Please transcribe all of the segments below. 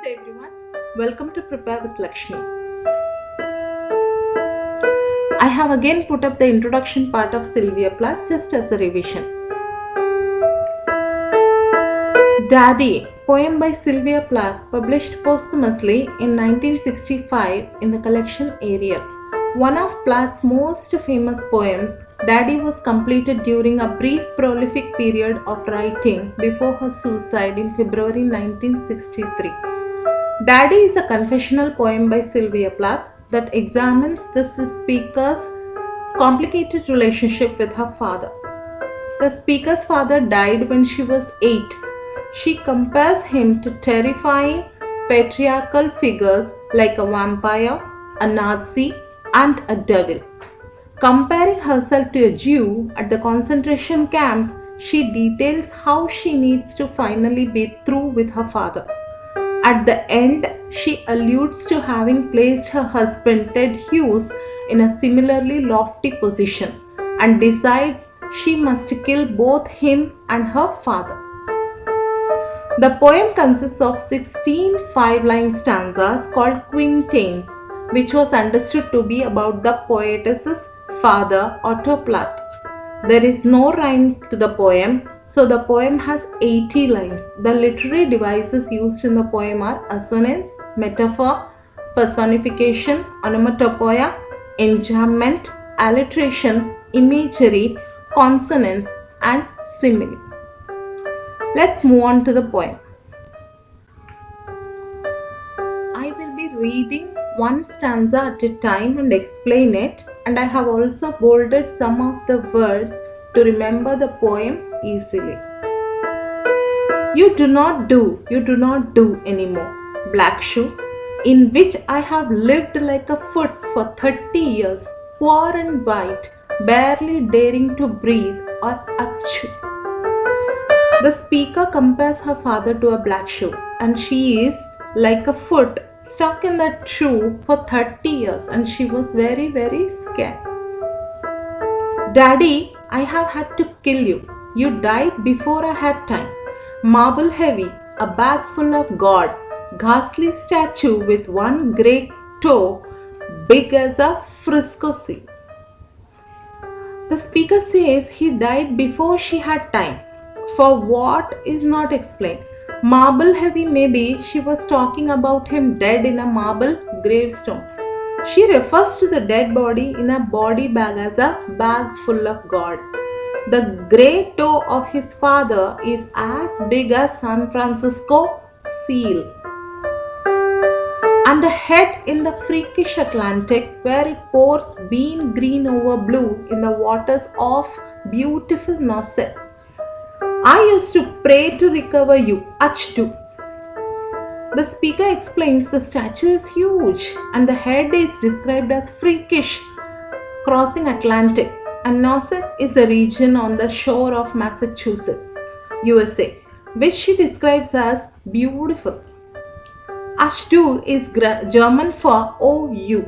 Namaste everyone. Welcome to Prepare with Lakshmi. I have again put up the introduction part of Sylvia Plath just as a revision. Daddy, poem by Sylvia Plath, published posthumously in 1965 in the collection Ariel. One of Plath's most famous poems, Daddy was completed during a brief prolific period of writing before her suicide in February 1963. Daddy is a confessional poem by Sylvia Plath that examines the speaker's complicated relationship with her father. The speaker's father died when she was 8. She compares him to terrifying patriarchal figures like a vampire, a Nazi, and a devil. Comparing herself to a Jew at the concentration camps, she details how she needs to finally be through with her father. At the end, she alludes to having placed her husband Ted Hughes in a similarly lofty position and decides she must kill both him and her father. The poem consists of 16 five-line stanzas called quintains, which was understood to be about the poetess's father, Otto Plath. There is no rhyme to the poem, so the poem has 80 lines. The literary devices used in the poem are assonance, metaphor, personification, onomatopoeia, enjambment, alliteration, imagery, consonance, and simile. Let's move on to the poem. I will be reading one stanza at a time and explain it, and I have also bolded some of the words to remember the poem easily. You do not do anymore, black shoe, in which I have lived like a foot for 30 years, poor and white, barely daring to breathe or achoo. The speaker compares her father to a black shoe, and she is like a foot stuck in that shoe for 30 years, and she was very, very scared. Daddy, I have had to kill you. You died before I had time. Marble heavy, a bag full of God, ghastly statue with one grey toe, big as a Frisco sea. The speaker says he died before she had time. For what is not explained. Marble heavy, maybe she was talking about him dead in a marble gravestone. She refers to the dead body in a body bag as a bag full of God. The grey toe of his father is as big as San Francisco seal. And a head in the freakish Atlantic where it pours bean green over blue in the waters of beautiful Nauset. I used to pray to recover you, achoo. The speaker explains the statue is huge and the head is described as freakish, crossing Atlantic, and Nauset is a region on the shore of Massachusetts, USA, which she describes as beautiful. Achoo is German for OU.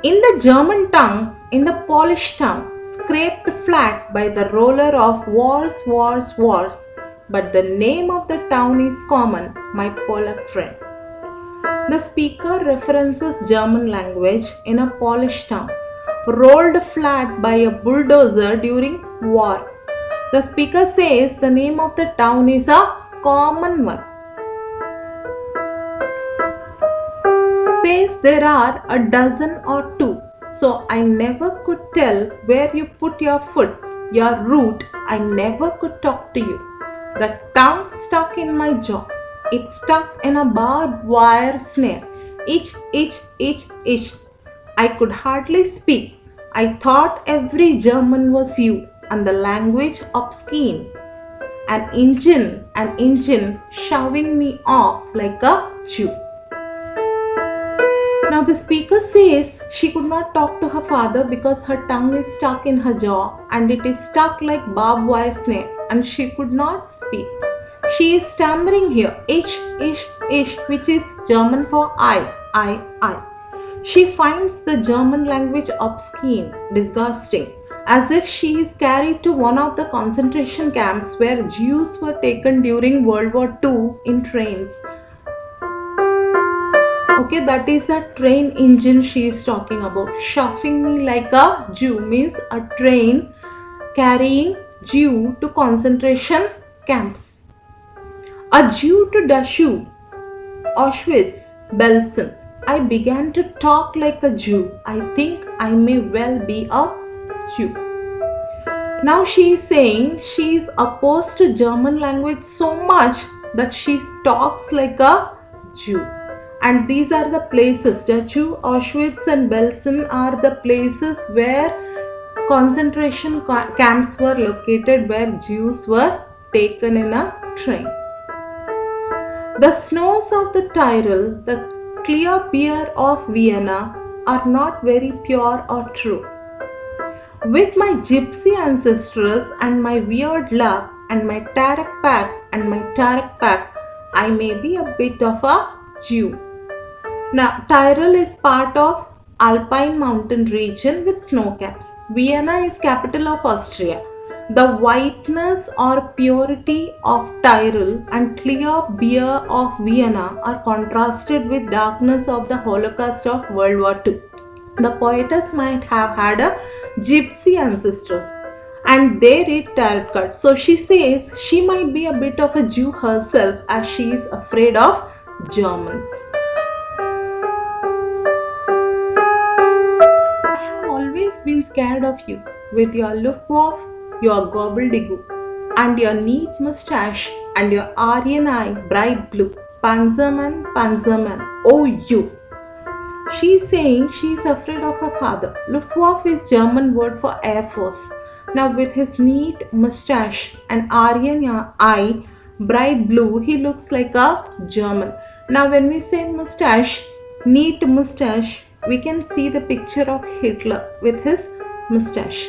In the German tongue, in the Polish tongue, scraped flat by the roller of wars, but the name of the town is common, my Polak friend. The speaker references German language in a Polish town, rolled flat by a bulldozer during war. The speaker says the name of the town is a common one. Says there are a dozen or two. So I never could tell where you put your foot, your root. I never could talk to you. The tongue stuck in my jaw. It stuck in a barbed wire snare. Itch. I could hardly speak. I thought every German was you and the language obscene. An engine shoving me off like a Jew. Now the speaker says she could not talk to her father because her tongue is stuck in her jaw and it is stuck like barbed wire snare and she could not speak. She is stammering here, ish, which is German for I. She finds the German language obscene, disgusting, as if she is carried to one of the concentration camps where Jews were taken during World War II in trains Okay, that is a train engine she is talking about. Shoving me like a Jew means a train carrying Jew to concentration camps. A Jew to Dachau, Auschwitz, Belsen. I began to talk like a Jew. I think I may well be a Jew. Now she is saying she is opposed to German language so much that she talks like a Jew. And these are the places, Dachau, Auschwitz and Belsen are the places where concentration camps were located, where Jews were taken in a train. The snows of the Tyrol, the clear beer of Vienna are not very pure or true. With my gypsy ancestors and my weird luck and my Tarak pack, I may be a bit of a Jew. Now, Tyrol is part of Alpine mountain region with snow caps. Vienna is capital of Austria. The whiteness or purity of Tyrol and clear beer of Vienna are contrasted with darkness of the Holocaust of World War II. The poetess might have had a gypsy ancestors and they read tarot cards. So she says she might be a bit of a Jew herself as she is afraid of Germans. I have always been scared of you with your Luftwaffe, your gobbledygook, and your neat mustache and your Aryan eye, bright blue. Panzerman, oh you. She is saying she is afraid of her father. Luftwaffe is German word for Air Force. Now with his neat mustache and Aryan eye, bright blue, he looks like a German. Now when we say mustache, neat mustache, we can see the picture of Hitler with his mustache.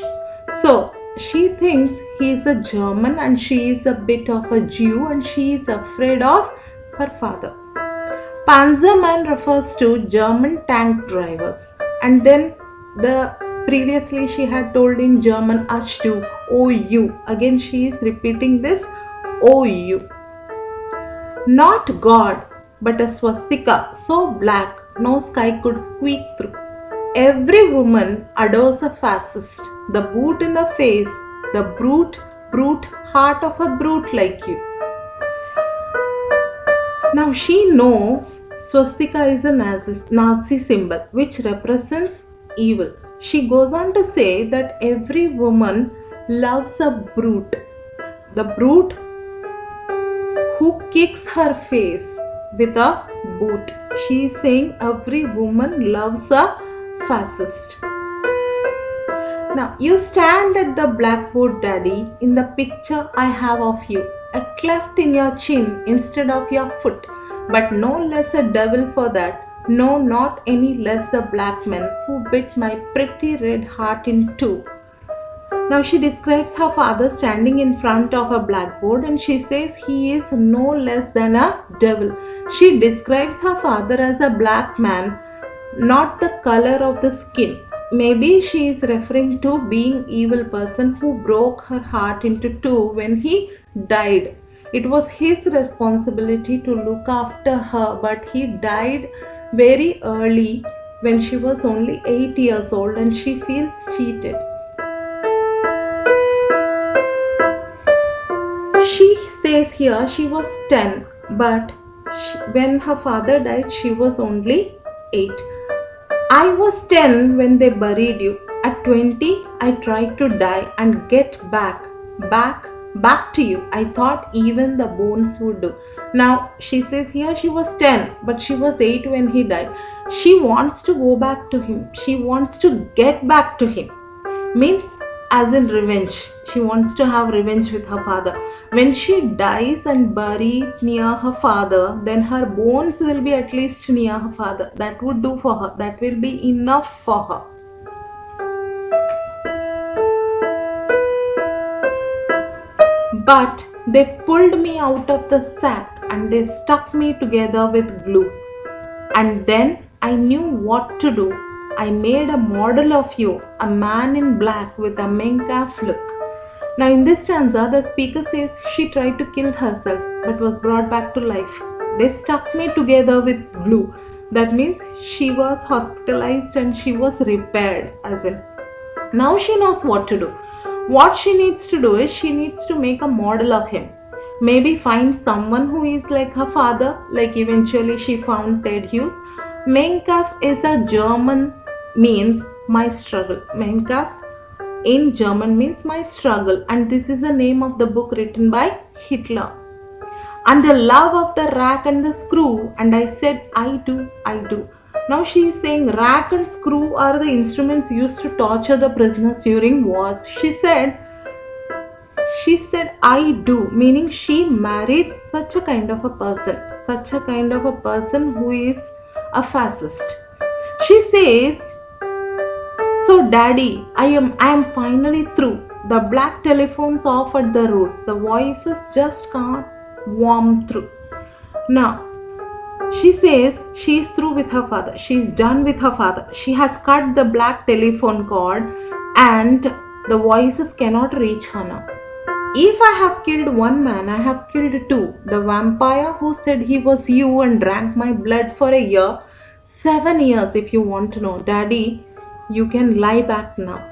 So she thinks he is a German and she is a bit of a Jew and she is afraid of her father. Panzerman refers to German tank drivers, and then previously she had told in German Achtung, oh you. Again she is repeating this, oh you. Not God, but a swastika so black no sky could squeak through. Every woman adores a fascist, the boot in the face, the brute heart of a brute like you. Now she knows swastika is a Nazi symbol which represents evil. She goes on to say that every woman loves a brute, the brute who kicks her face with a boot. She is saying every woman loves a fascist. Now you stand at the blackboard, Daddy, in the picture I have of you, a cleft in your chin instead of your foot, but no less a devil for that. No, not any less the black man who bit my pretty red heart in two. Now she describes her father standing in front of a blackboard and she says he is no less than a devil. She describes her father as a black man, not the color of the skin. Maybe she is referring to being evil person who broke her heart into two when he died. It was his responsibility to look after her, but he died very early when she was only 8 years old and she feels cheated. She says here she was 10, but when her father died she was only 8. I was 10 when they buried you. At 20, I tried to die and get back to you. I thought even the bones would do. Now, she says here she was 10, but she was 8 when he died. She wants to go back to him. She wants to get back to him. Means as in revenge. She wants to have revenge with her father. When she dies and buried near her father, then her bones will be at least near her father. That would do for her. That will be enough for her. But they pulled me out of the sack and they stuck me together with glue. And then I knew what to do. I made a model of you, a man in black with a Menkaff look. Now in this stanza, the speaker says she tried to kill herself but was brought back to life. They stuck me together with glue. That means she was hospitalized and she was repaired, as in. Now she knows what to do. What she needs to do is she needs to make a model of him. Maybe find someone who is like her father, like eventually she found Ted Hughes. Mein Kampf is a German, means my struggle. Mein Kampf in German means my struggle, and this is the name of the book written by Hitler. And the love of the rack and the screw, and I said, I do, I do. Now she is saying rack and screw are the instruments used to torture the prisoners during wars. She said, I do, meaning she married such a kind of a person who is a fascist. She says, so daddy, I am finally through. The black telephone's off at the road. The voices just can't warm through. Now, she says she is through with her father. She is done with her father. She has cut the black telephone cord and the voices cannot reach her now. If I have killed one man, I have killed two. The vampire who said he was you and drank my blood for a year, 7 years if you want to know. Daddy, you can lie back now.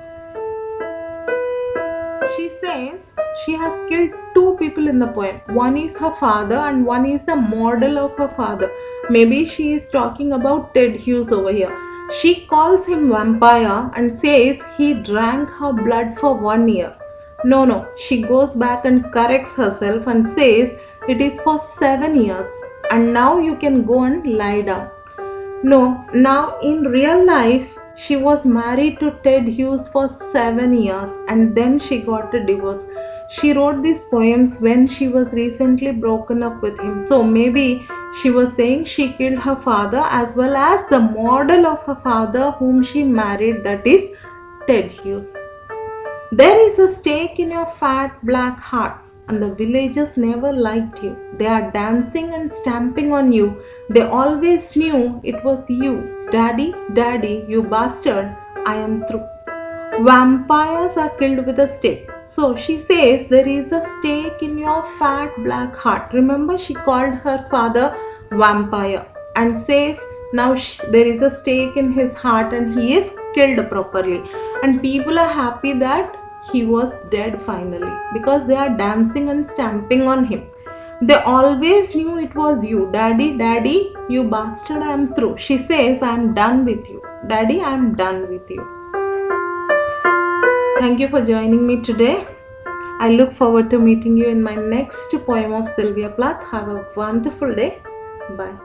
She says she has killed two people in the poem. One is her father and one is the model of her father. Maybe she is talking about Ted Hughes over here. She calls him vampire and says he drank her blood for 1 year. No, she goes back and corrects herself and says it is for 7 years and now you can go and lie down. No, now in real life, she was married to Ted Hughes for 7 years and then she got a divorce. She wrote these poems when she was recently broken up with him. So maybe she was saying she killed her father as well as the model of her father whom she married, that is Ted Hughes. There is a stake in your fat black heart, and the villagers never liked you. They are dancing and stamping on you. They always knew it was you. Daddy, daddy, you bastard, I am through. Vampires are killed with a stake. So she says there is a stake in your fat black heart. Remember, she called her father vampire and says now there is a stake in his heart and he is killed properly. And people are happy that he was dead finally because they are dancing and stamping on him. They always knew it was you. Daddy, daddy, you bastard, I am through. She says, I am done with you. Daddy, I am done with you. Thank you for joining me today. I look forward to meeting you in my next poem of Sylvia Plath. Have a wonderful day. Bye.